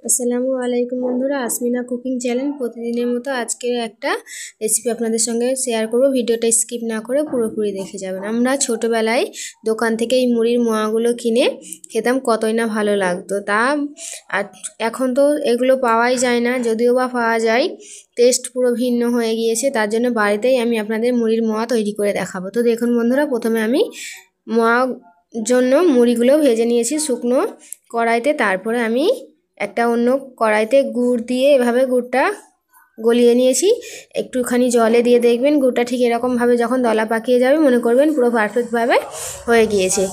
আসসালামু আলাইকুম বন্ধুরা, আসমিনা কুকিং চ্যানেল প্রতিদিনের মতো আজকে একটা রেসিপি আপনাদের সঙ্গে শেয়ার করব। ভিডিওটা স্কিপ না করে পুরোপুরি দেখে যাবেন। আমরা ছোটোবেলায় দোকান থেকে এই মুড়ির মোয়াগুলো কিনে খেতাম, কতই না ভালো লাগতো। আর এখন তো এগুলো পাওয়াই যায় না, যদিও বা পাওয়া যায় টেস্ট পুরো ভিন্ন হয়ে গিয়েছে। তার জন্য বাড়িতেই আমি আপনাদের মুড়ির মোয়া তৈরি করে দেখাবো। তো দেখুন বন্ধুরা, প্রথমে আমি মোয়া জন্য মুড়িগুলো ভেজে নিয়েছি শুকনো কড়াইতে। তারপরে আমি একটা অন্য কড়াইতে গুড় দিয়ে এভাবে গুড়টা গলিয়ে নিয়েছি। একটুখানি জলে দিয়ে দেখবেন গুড়টা ঠিক এরকমভাবে যখন দলা পাকিয়ে যাবে মনে করবেন পুরো পারফেক্টভাবে হয়ে গিয়েছে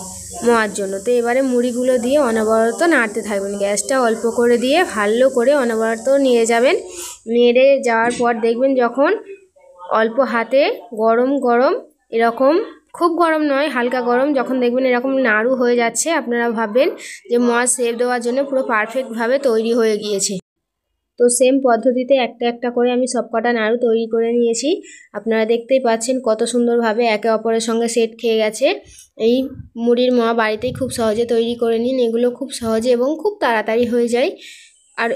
মোয়ার জন্য। তো এবারে মুড়িগুলো দিয়ে অনবরত নাড়তে থাকবেন। গ্যাসটা অল্প করে দিয়ে ভালো করে অনবরত নিয়ে যাবেন। নেড়ে যাওয়ার পর দেখবেন যখন অল্প হাতে গরম গরম এরকম, খুব গরম নয় হালকা গরম, যখন দেখবেন এরকম নাড়ু হয়ে যাচ্ছে আপনারা ভাববেন যে মোয়া শেপ দেওয়ার জন্য পুরো পারফেক্টভাবে তৈরি হয়ে গিয়েছে। তো সেম পদ্ধতিতে একটা একটা করে আমি সবকটা নাড়ু তৈরি করে নিয়েছি। আপনারা দেখতেই পাচ্ছেন কত সুন্দরভাবে একে অপরের সঙ্গে সেট খেয়ে গেছে। এই মুড়ির মোয়া বাড়িতেই খুব সহজে তৈরি করে নিন। এগুলো খুব সহজে এবং খুব তাড়াতাড়ি হয়ে যায়। আর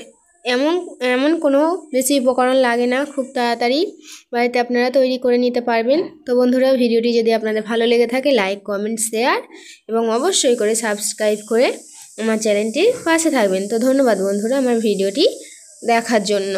এমন এমন কোনো বেশি উপকরণ লাগে না, খুব তাড়াতাড়ি বাড়িতে আপনারা তৈরি করে নিতে পারবেন। তো বন্ধুরা, ভিডিওটি যদি আপনাদের ভালো লেগে থাকে লাইক, কমেন্ট, শেয়ার এবং অবশ্যই করে সাবস্ক্রাইব করে আমার চ্যানেলটির পাশে থাকবেন। তো ধন্যবাদ বন্ধুরা আমার ভিডিওটি দেখার জন্য।